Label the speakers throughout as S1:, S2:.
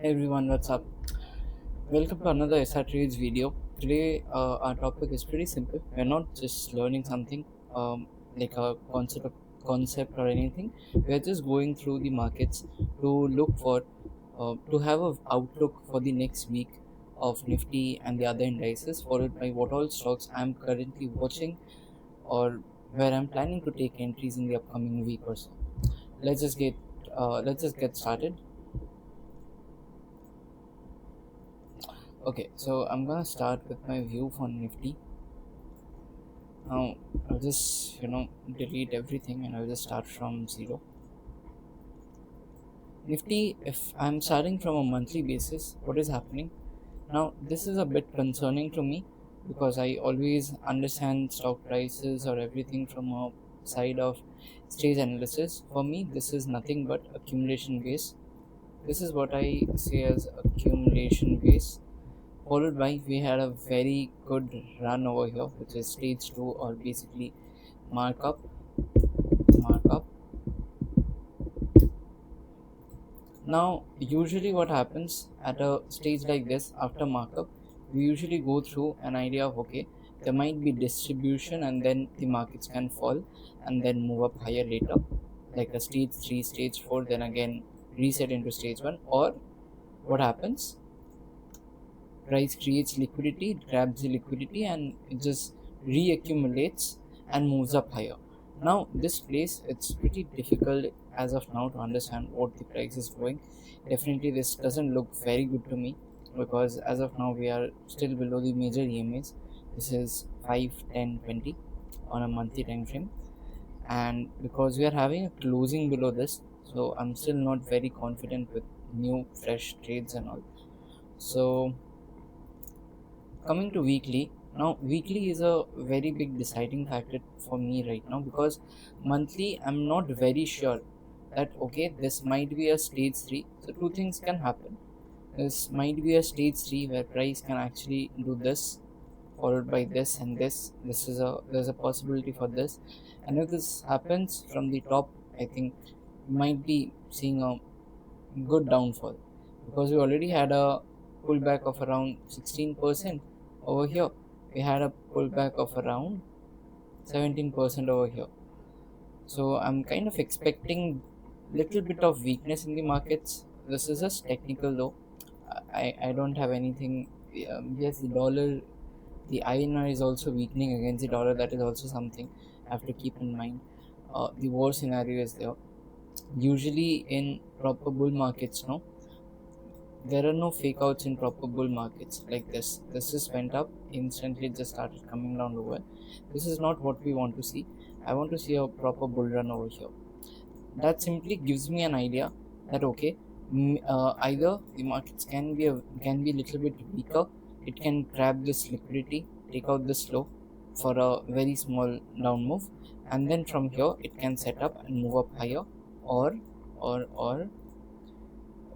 S1: Hey everyone, what's up? Welcome to another SR Trades video. Today, our topic is pretty simple. We're not just learning something like a concept or anything. We're just going through the markets to look for, to have an outlook for the next week of Nifty and the other indices, followed by what all stocks I'm currently watching or where I'm planning to take entries in the upcoming week or so. Let's just get let's just get started. Okay, so I'm gonna start with my view for Nifty. Now I'll just delete everything and I'll just start from zero. Nifty, if I'm starting from a monthly basis, what is happening? Now this is a bit concerning to me because I always understand stock prices or everything from a side of stage analysis. For me, this is nothing but accumulation base. This is what I say as accumulation base, followed by we had a very good run over here, which is stage 2 or basically markup. Now usually what happens at a stage like this after markup, we usually go through an idea of, okay, there might be distribution and then the markets can fall and then move up higher later, like a stage 3, stage 4, then again reset into stage 1. Or what happens, price creates liquidity, it grabs the liquidity and it just reaccumulates and moves up higher. Now this place, it's pretty difficult as of now to understand what the price is going. Definitely this doesn't look very good to me because as of now we are still below the major EMAs. This is 5, 10, 20 on a monthly time frame, and because we are having a closing below this, so I'm still not very confident with new fresh trades and all. So coming to weekly, now weekly is a very big deciding factor for me right now, because monthly I'm not very sure that, okay, this might be a stage 3. So two things can happen. This might be a stage 3 where price can actually do this followed by this and there's a possibility for this. And if this happens from the top, I think we might be seeing a good downfall, because we already had a pullback of around 16% over here. We had a pullback of around 17% over here. So I'm kind of expecting little bit of weakness in the markets. This is just technical though. I don't have anything. Yes, the INR is also weakening against the dollar. That is also something I have to keep in mind. The war scenario is there. Usually in proper bull markets, no, there are no fake outs in proper bull markets like this. This just went up instantly, just started coming down lower. This is not what we want to see. I want to see a proper bull run over here. That simply gives me an idea that, okay, either the markets can be a little bit weaker. It can grab this liquidity, take out this low for a very small down move, and then from here it can set up and move up higher, or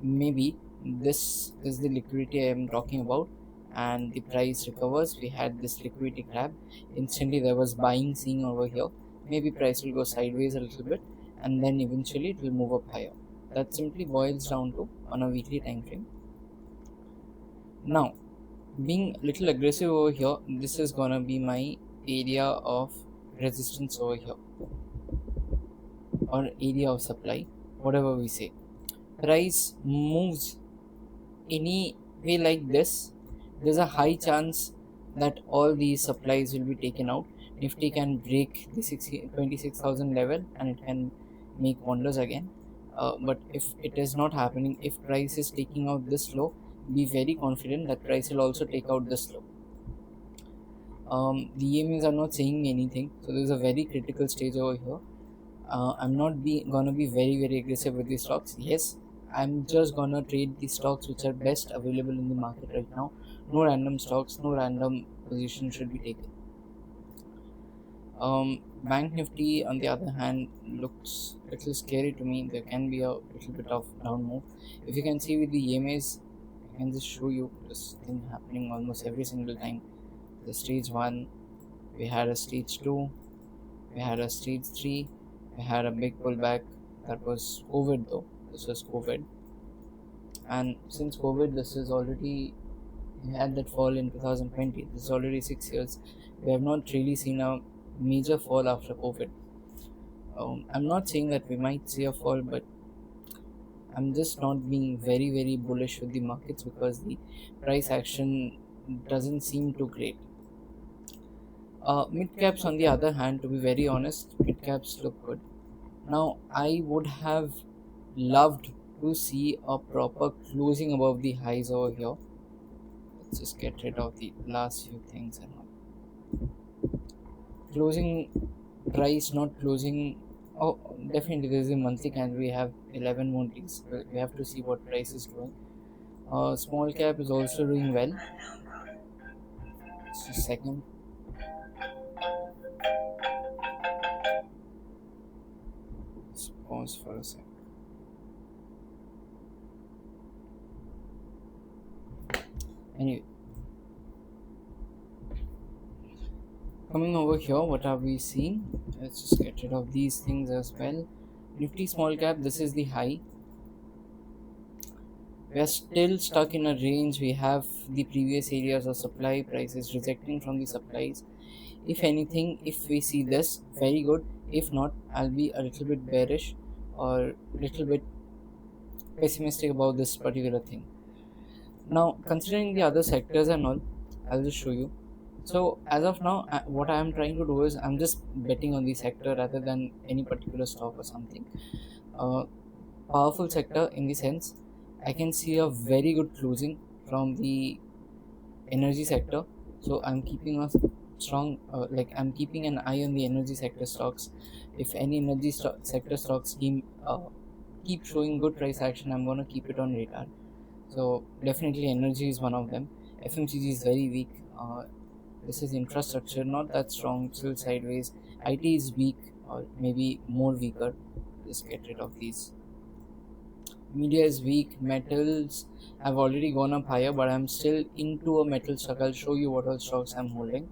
S1: maybe this is the liquidity I am talking about, and the price recovers. We had this liquidity grab, instantly there was buying seen over here. Maybe price will go sideways a little bit and then eventually it will move up higher. That simply boils down to on a weekly time frame. Now, being a little aggressive over here, this is gonna be my area of resistance over here, or area of supply, whatever we say. Price moves any way like this, there's a high chance that all these supplies will be taken out. Nifty can break the 26,000 level and it can make wonders again. But if it is not happening, if price is taking out this low, be very confident that price will also take out this low. The EMAs are not saying me anything, so there's a very critical stage over here. I'm not gonna be very aggressive with these stocks. Yes, I'm just gonna trade the stocks which are best available in the market right now. No random stocks, no random position should be taken. Bank Nifty, on the other hand, looks a little scary to me. There can be a little bit of down move. If you can see with the EMAs, I can just show you this thing happening almost every single time. The stage 1, we had a stage 2, we had a stage 3, we had a big pullback. That was COVID though. This was COVID. and since COVID, this is already had that fall in 2020. This is already 6 years. We have not really seen a major fall after COVID. I'm not saying that we might see a fall, but I'm just not being very bullish with the markets because the price action doesn't seem too great. Mid caps, on the other hand, to be very honest, mid caps look good. Now, I would have loved to see a proper closing above the highs over here. Let's just get rid of the last few things and all. Closing price, not closing. Oh, definitely, there is a monthly candle. We have 11 more days. We have to see what price is doing. Small cap is also doing well. Just a second. Let's pause for a second. Anyway, coming over here, what are we seeing? Let's just get rid of these things as well. Nifty small cap, this is the high. We are still stuck in a range. We have the previous areas of supply, prices rejecting from the supplies. If anything, if we see this, very good. If not, I'll be a little bit bearish or little bit pessimistic about this particular thing. Now, considering the other sectors and all, I'll just show you. So as of now, what I am trying to do is I'm just betting on the sector rather than any particular stock or something. Powerful sector in the sense I can see a very good closing from the energy sector. So I'm keeping a strong, I'm keeping an eye on the energy sector stocks. If any energy sector stocks keep showing good price action, I'm gonna keep it on radar. So definitely energy is one of them. FMCG is very weak. This is infrastructure, not that strong, still sideways. IT is weak or maybe more weaker. Just get rid of these. Media is weak. Metals have already gone up higher, but I'm still into a metal stock. I'll show you what all stocks I'm holding.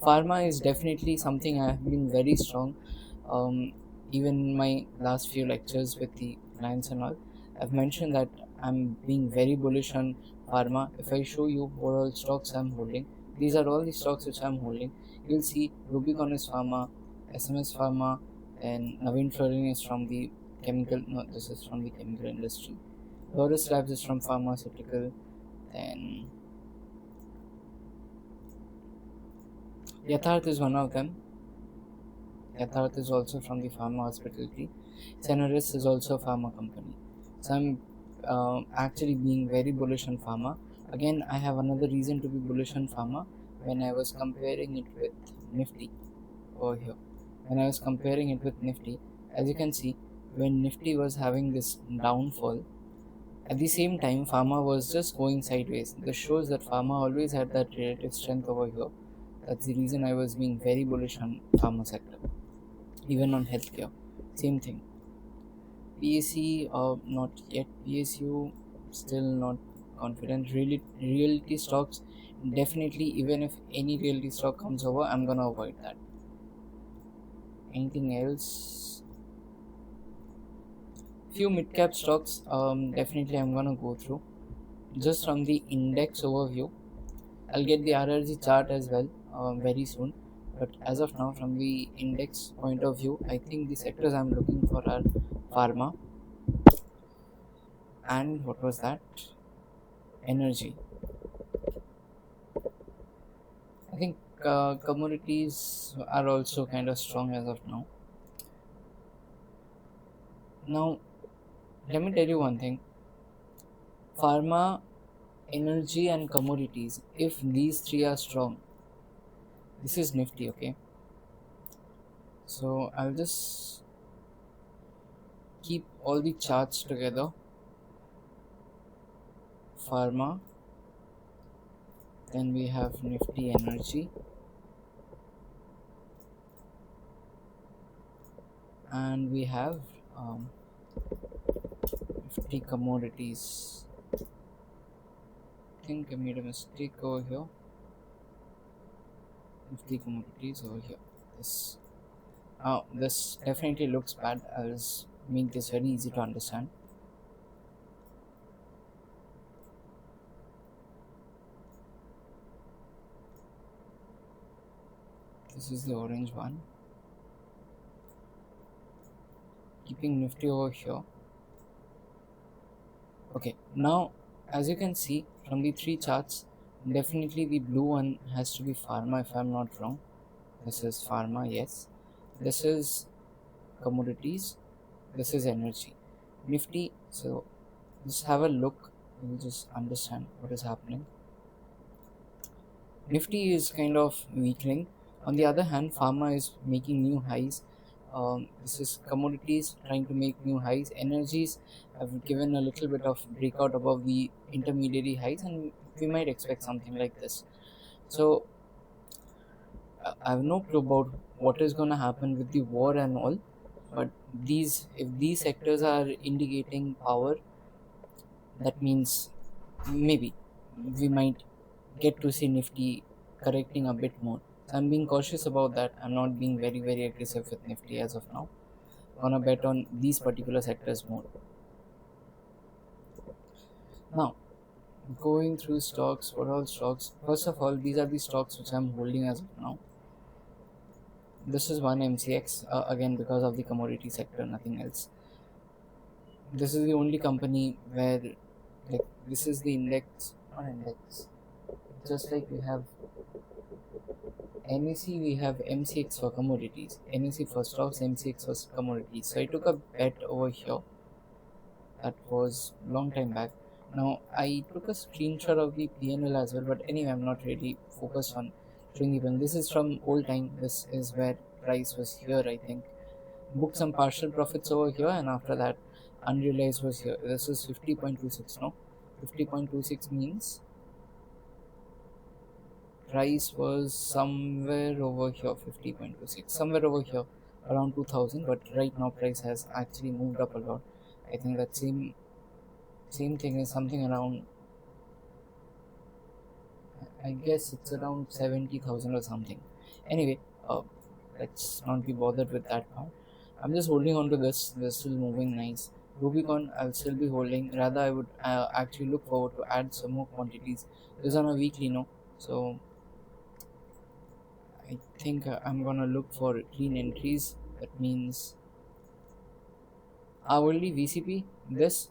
S1: Pharma is definitely something I have been very strong. Even in my last few lectures with the clients and all, I've mentioned that I'm being very bullish on pharma. If I show you what all stocks I'm holding, these are all the stocks which I'm holding. You'll see Rubicon is pharma, SMS pharma, and Navin Fluorine is from the chemical. No, this is from the chemical industry. Lotus Labs is from pharmaceutical. Then Yatharth is one of them. Yatharth is also from the pharma hospitality. Cenaris is also a pharma company. So I'm actually being very bullish on pharma. Again, I have another reason to be bullish on pharma when I was comparing it with Nifty over here. When I was comparing it with Nifty, as you can see, when Nifty was having this downfall, at the same time, pharma was just going sideways. This shows that pharma always had that relative strength over here. That's the reason I was being very bullish on pharma sector. Even on healthcare, same thing. PSC, not yet. PSU, still not confident. Realty stocks, definitely. Even if any realty stock comes over, I'm gonna avoid that. Anything else? Few mid cap stocks, definitely I'm gonna go through. Just from the index overview, I'll get the RRG chart as well very soon. But as of now, from the index point of view, I think the sectors I'm looking for are pharma and what was that? Energy. I think commodities are also kind of strong as of now. Now, let me tell you one thing. Pharma, energy and commodities, if these three are strong, this is Nifty, okay? So I'll just keep all the charts together. Pharma, then we have Nifty Energy, and we have Nifty Commodities. I think I made a mistake over here. Nifty Commodities over here. This definitely looks bad. I'll just make this very easy to understand. This is the orange one. Keeping Nifty over here. Okay, now as you can see from the three charts, definitely the blue one has to be pharma if I'm not wrong. This is pharma, yes. This is commodities. This is energy. Nifty, so just have a look, you'll just understand what is happening. Nifty is kind of weakening. On the other hand, pharma is making new highs. This is commodities trying to make new highs. Energies have given a little bit of breakout above the intermediary highs, and we might expect something like this. So I have no clue about what is going to happen with the war and all, but if these sectors are indicating power, that means maybe we might get to see Nifty correcting a bit more. So I'm being cautious about that. I'm not being very aggressive with Nifty as of now. I'm gonna bet on these particular sectors more. Now, going through stocks, what all stocks? First of all, these are the stocks which I'm holding as of now. This is one MCX, again because of the commodity sector, nothing else. This is the only company where, like, this is the index, not index. Just like we have NEC, we have MCX for commodities. NEC for stocks, MCX for commodities. So I took a bet over here. That was long time back. Now I took a screenshot of the PNL as well, but anyway, I'm not really focused on showing even. This is from old time. This is where price was here, I think. Booked some partial profits over here, and after that, unrealized was here. This is 50.26. No, 50.26 means price was somewhere over here, 50.26, somewhere over here, around 2000. But right now, price has actually moved up a lot. I think that same thing is something around, I guess it's around 70,000 or something. Anyway, let's not be bothered with that part. I'm just holding on to this. They're still moving nice. Rubicon, I'll still be holding. Rather, I would actually look forward to add some more quantities. This is on a weekly, no? So I think I'm gonna look for clean entries. That means hourly VCP, this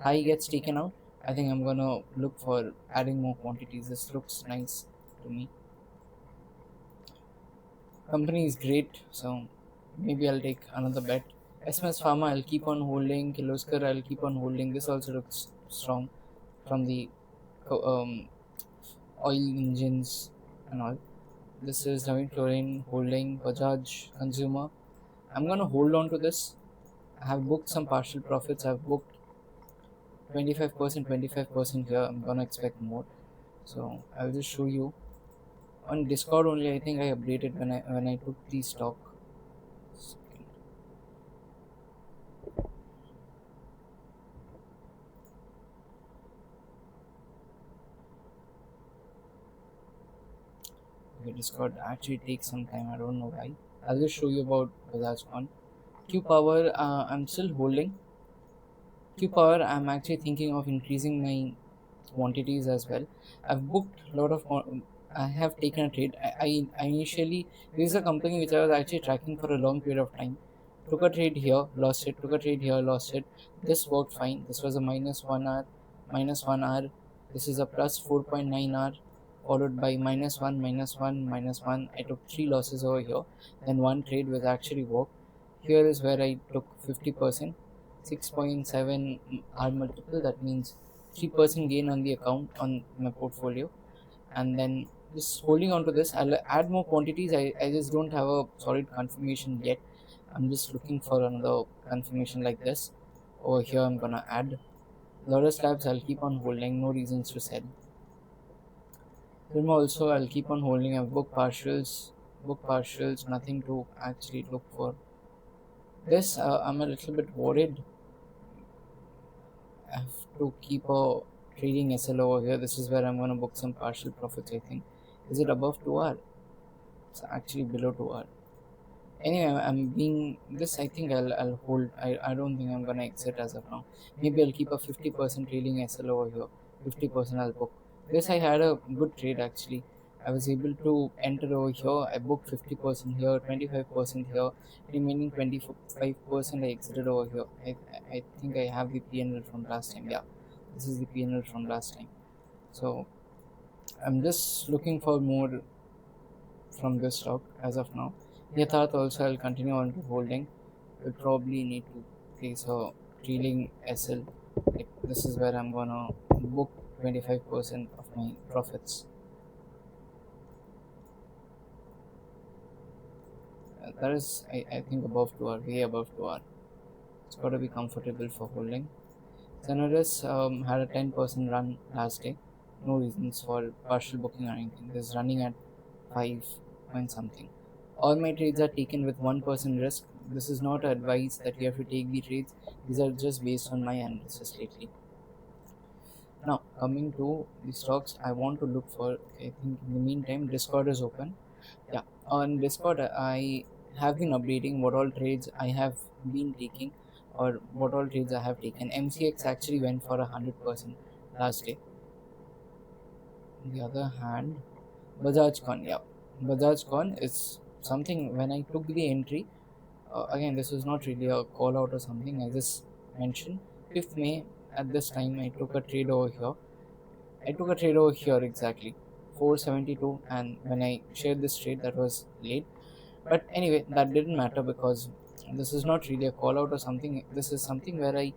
S1: high gets taken out. I think I'm gonna look for adding more quantities. This looks nice to me. Company is great, so maybe I'll take another bet. SMS Pharma, I'll keep on holding. Kirloskar, I'll keep on holding. This also looks strong from the oil engines and all. This is Navin Chlorine holding. Bajaj Consumer. I'm gonna hold on to this. I have booked some partial profits. I've booked 25% here. I'm gonna expect more. So I'll just show you. On Discord only, I think I updated when I took the stock. Okay, Discord actually takes some time. I don't know why. I'll just show you about Bajaj Con. Q Power, I'm still holding. Q Power, I'm actually thinking of increasing my quantities as well. I've booked a lot of. I have taken a trade. I initially, this is a company which I was actually tracking for a long period of time. Took a trade here, lost it. Took a trade here, lost it. This worked fine. This was a -1 hour, -1 hour. This is a +4.9 hour, followed by -1, -1, -1. I took 3 losses over here. Then one trade was actually worked. Here is where I took 50%, 6.7 R multiple. That means 3% gain on the account on my portfolio. And then just holding on to this, I'll add more quantities. I just don't have a solid confirmation yet. I'm just looking for another confirmation like this. Over here, I'm gonna add. Lotus Labs, I'll keep on holding. No reasons to sell. Film also, I'll keep on holding. I've booked partials. Nothing to actually look for. This, I'm a little bit worried. I have to keep a trading SL over here. This is where I'm going to book some partial profits, I think. Is it above 2 hour? It's actually below 2 hour. Anyway, I'm being this. I think I'll hold. I don't think I'm gonna exit as of now. Maybe I'll keep a 50% trading SL over here. 50% I'll book. This I had a good trade actually. I was able to enter over here. I booked 50% here, 25% here, remaining 25% I exited over here. I think I have the PNL from last time. Yeah, this is the PNL from last time. So I'm just looking for more from this stock as of now. Yatharth also I'll continue on to holding. We'll probably need to place a trailing SL. Like this is where I'm gonna book 25% of my profits. That is, I think above 2 hour, way above 2 hour. It's got to be comfortable for holding. Sanoris had a 10% run last day. No reasons for partial booking or anything. This is running at 5 point something. All my trades are taken with 1% risk. This is not advice that you have to take the trades. These are just based on my analysis lately. Now, coming to the stocks I want to look for, I think in the meantime, Discord is open. Yeah, on Discord, I have been updating what all trades I have been taking or what all trades I have taken. MCX actually went for 100% last day. On the other hand, BajajCon, yeah, BajajCon is something when I took the entry. Again, this was not really a call out or something. I just mentioned 5th May at this time I took a trade over here. I took a trade over here exactly 472, and when I shared this trade, that was late. But anyway, that didn't matter because this is not really a call out or something. This is something where I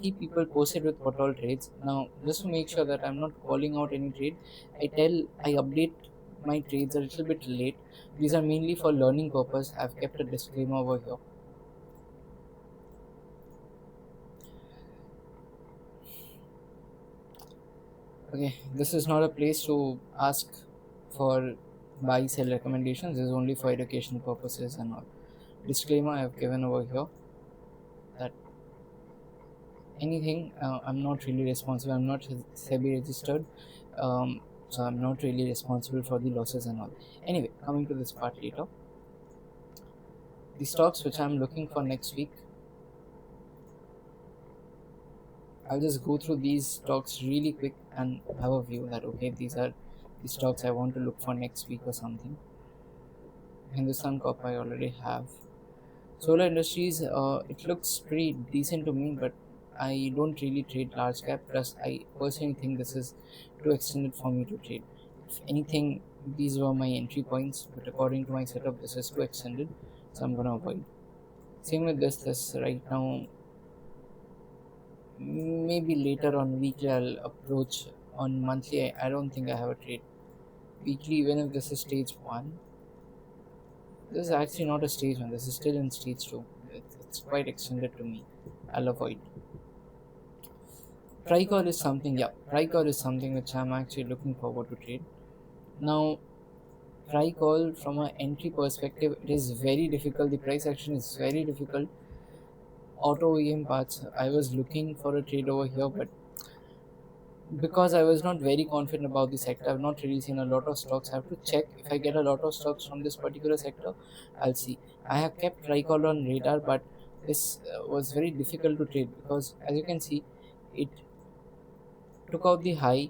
S1: keep people posted with what all trades. Now, just to make sure that I'm not calling out any trade, I update my trades a little bit late. These are mainly for learning purpose. I've kept a disclaimer over here. Okay, this is not a place to ask for buy sell recommendations. This is only for education purposes and all. Disclaimer I have given over here that anything I'm not really responsible. I'm not SEBI registered, so I'm not really responsible for the losses and all. Anyway, coming to this part later. The stocks which I'm looking for next week, I'll just go through these stocks really quick and have a view that okay, these are the stocks I want to look for next week or something. Hindustan Corp I already have. Solar Industries, it looks pretty decent to me, but I don't really trade large cap. Plus, I personally think this is too extended for me to trade. If anything, these were my entry points, but according to my setup, this is too extended, so I'm gonna avoid. Same with this right now. Maybe later on weekly I'll approach. On monthly I don't think I have a trade. Weekly, even if this is stage 1, this is actually not a stage 1, this is still in stage 2. It's quite extended to me. I'll avoid. Tricol is something, yeah, Tricol is something which I'm actually looking forward to trade. Now, Tricol from an entry perspective, it is very difficult. The price action is very difficult. Auto OEM parts, I was looking for a trade over here, but because I was not very confident about the sector, I've not really seen a lot of stocks. I have to check if I get a lot of stocks from this particular sector. I'll see. I have kept Tricol on radar, but this was very difficult to trade because, as you can see, it took out the high,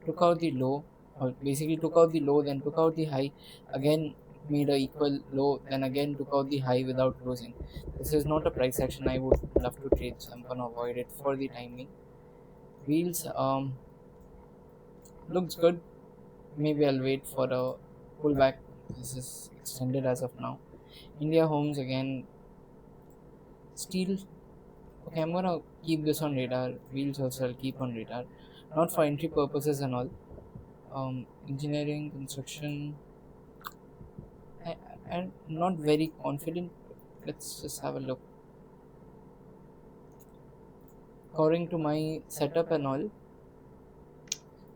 S1: took out the low, or basically took out the low, then took out the high, again made a equal low, then again took out the high without closing. This is not a price action I would love to trade, so I'm gonna avoid it for the timing. Wheels looks good. Maybe I'll wait for a pullback. This is extended as of now. India Homes again. Steel. Okay, I'm gonna keep this on radar. Wheels also I'll keep on radar. Not for entry purposes and all. Engineering, construction. I'm not very confident. Let's just have a look. According to my setup and all,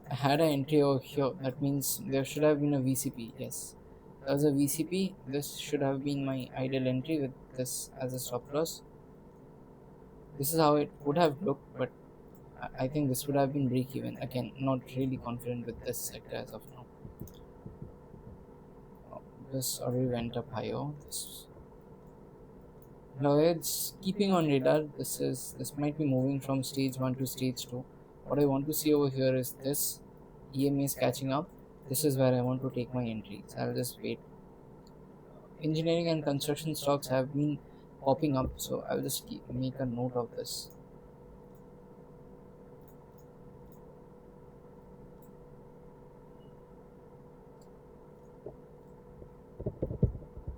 S1: I had an entry over here. That means there should have been a VCP. Yes, there was a VCP. This should have been my ideal entry with this as a stop loss. This is how it would have looked, but I think this would have been break even. Again, not really confident with this sector as of now. This already went up higher. Now it's keeping on radar. This might be moving from stage 1 to stage 2. What I want to see over here is this EMA is catching up. this is where I want to take my entries. I'll just wait. Engineering and construction stocks have been popping up, so I'll just make a note of this.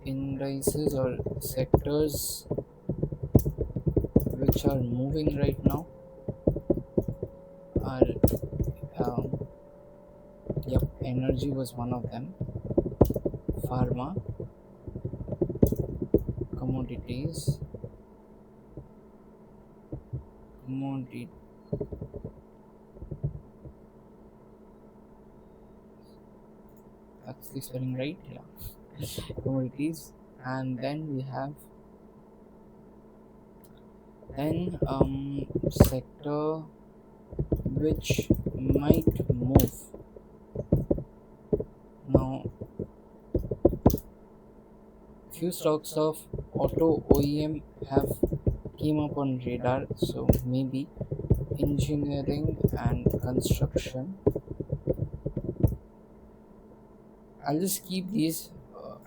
S1: Indices or sectors which are moving right now are yep, energy was one of them, pharma, commodities, that's the spelling right, yeah. Commodities, and then we have sector which might move. Now few stocks of auto OEM have came up on radar, so maybe engineering and construction. I'll just keep these.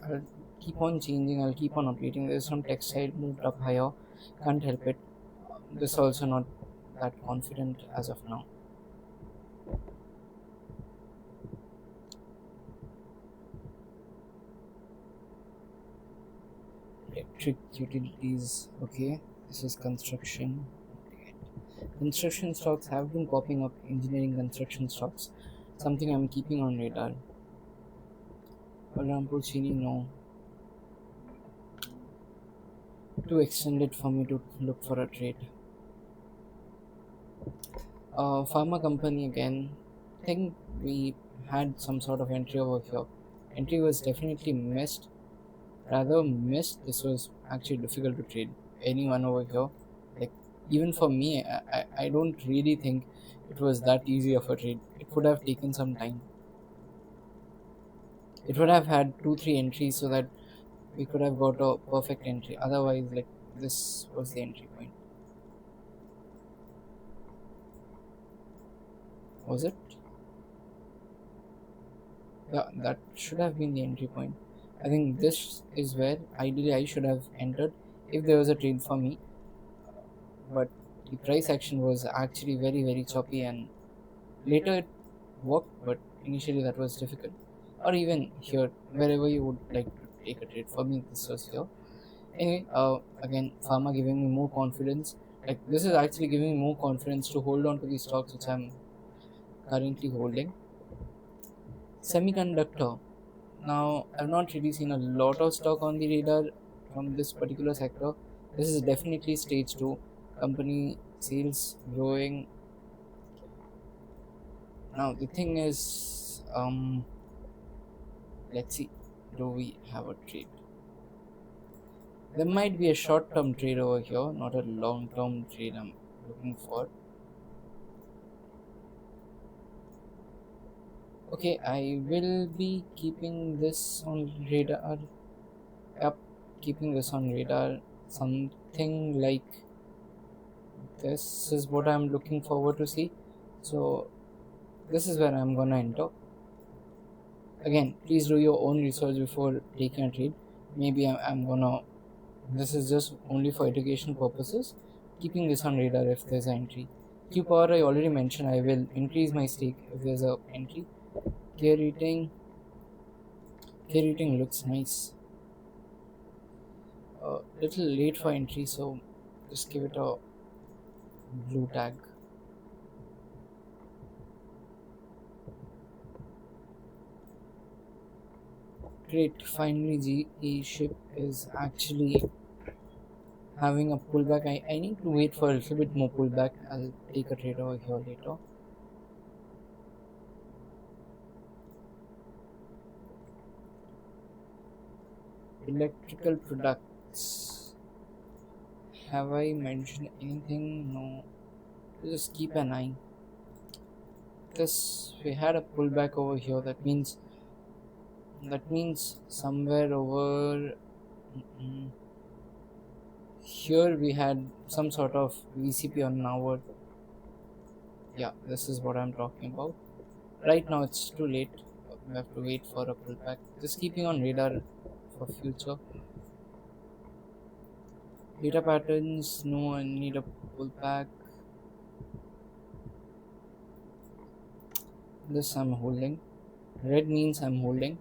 S1: I'll keep on changing. I'll keep on updating. There's some textile moved up higher. Can't help it. This also not that confident as of now. Electric utilities. Okay, this is construction. Construction stocks have been popping up. Engineering construction stocks. Something I'm keeping on radar. Balrampur Chini, no. Too extended for me to look for a trade. Pharma company again. I think we had some sort of entry over here. Entry was definitely missed. Rather missed. This was actually difficult to trade. Anyone over here, like even for me, I don't really think it was that easy of a trade. It would have taken some time. It would have had 2-3 entries so that we could have got a perfect entry. Otherwise, like this was the entry point. Was it? Yeah, that should have been the entry point. I think this is where ideally I should have entered if there was a trade for me. But the price action was actually very choppy, and later it worked, but initially that was difficult. Or even here, wherever you would like to take a trade. For me, this was here. Anyway, again, pharma giving me more confidence. Like this is actually giving me more confidence to hold on to the stocks which I'm currently holding. Semiconductor. Now, I've not really seen a lot of stock on the radar from this particular sector. This is definitely stage 2. Company sales growing. Now, the thing is, let's see, do we have a trade? There might be a short-term trade over here, not a long-term trade I'm looking for. Okay, I will be keeping this on radar. Yep, keeping this on radar. Something like this is what I'm looking forward to see. So this is where I'm gonna enter. Again, please do your own research before taking a trade. Maybe I'm gonna, this is just only for education purposes, keeping this on radar if there's an entry. Q power I already mentioned, I will increase my stake if there's a entry. Care rating looks nice. Little late for entry, so just give it a blue tag. Great, finally GE ship is actually having a pullback. I need to wait for a little bit more pullback. I'll take a trade over here later. Electrical products. Have I mentioned anything? No. Just keep an eye. This, we had a pullback over here. That means somewhere over here we had some sort of VCP on our. Yeah, this is what I'm talking about. Right now it's too late. we have to wait for a pullback. Just keeping on radar for future. Data patterns, no, I need a pullback. This I'm holding. Red means I'm holding.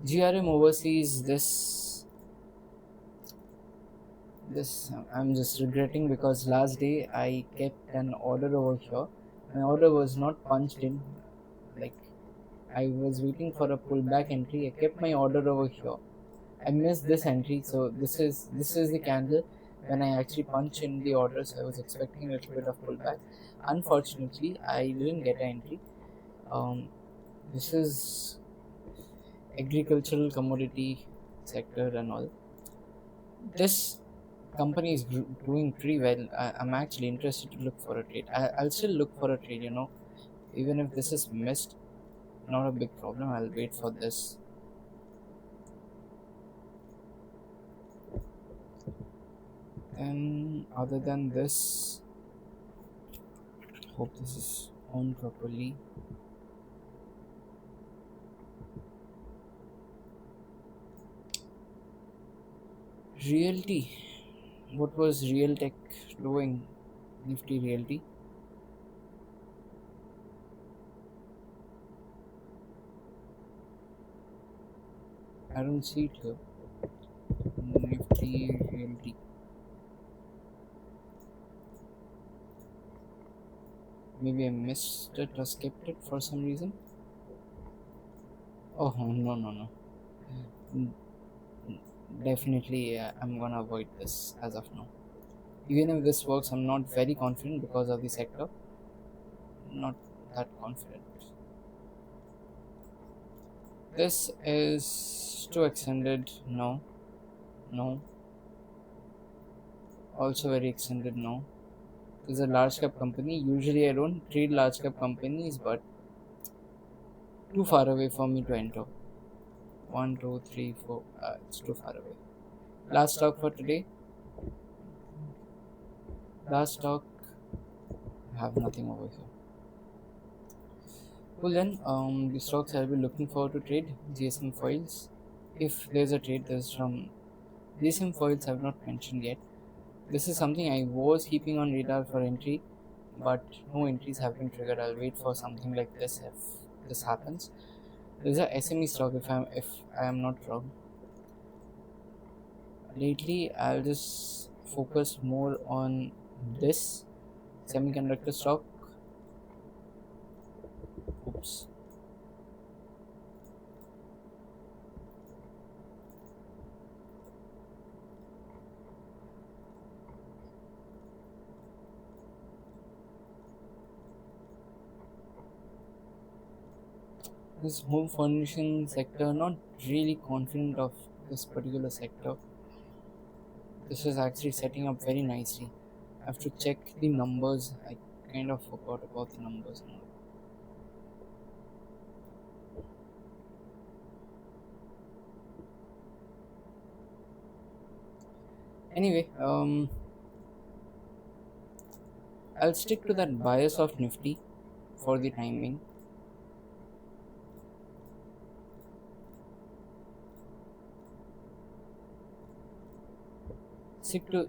S1: GRM overseas, this I'm just regretting because last day I kept an order over here. My order was not punched in, like I was waiting for a pullback entry. I kept my order over here. I missed this entry, so this is the candle when I actually punch in the order. So I was expecting a little bit of pullback. Unfortunately, I didn't get an entry. This is agricultural commodity sector and all. This company is doing pretty well. I'm actually interested to look for a trade. I'll still look for a trade, even if this is missed, not a big problem. I'll wait for this. And other than this, hope this is on properly. Realty. What was Real Tech doing? Nifty Realty. I don't see it here. Nifty Realty. Maybe I missed it or skipped it for some reason. Oh, no. Definitely, I'm gonna avoid this as of now. Even if this works, I'm not very confident because of the sector. Not that confident. This is too extended. No. Also very extended. No. This is a large cap company. Usually I don't trade large cap companies, but too far away for me to enter. 1, 2, 3, 4. It's too far away. Last stock for today. Last stock. I have nothing over here. Well then, the stocks I'll be looking forward to trade. GSM foils. If there's a trade, there's from GSM foils I've not mentioned yet. This is something I was keeping on radar for entry, but no entries have been triggered. I'll wait for something like this if this happens. There's a SME stock if I am not wrong. Lately, I'll just focus more on this semiconductor stock. Oops. This home furnishing sector, not really confident of this particular sector. This is actually setting up very nicely. I have to check the numbers. I kind of forgot about the numbers now. Anyway, I'll stick to that bias of Nifty for the time being.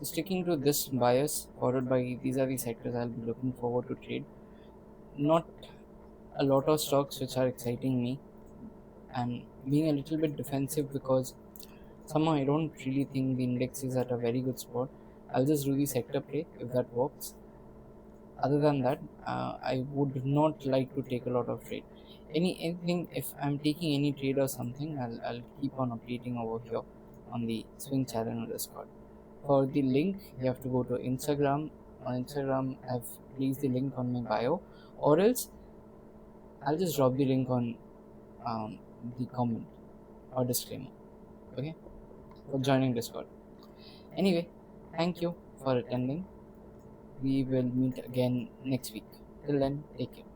S1: Sticking to this bias, followed by these are the sectors I'll be looking forward to trade. Not a lot of stocks which are exciting me, and being a little bit defensive because somehow I don't really think the index is at a very good spot. I'll just do the sector play if that works. Other than that, I would not like to take a lot of trade. Anything, if I'm taking any trade or something, I'll keep on updating over here on the swing channel or Discord. For the link, you have to go to Instagram. On Instagram, I've placed the link on my bio, or else I'll just drop the link on the comment or disclaimer. Okay, for joining Discord. Anyway, thank you for attending. We will meet again next week. Till then, take care.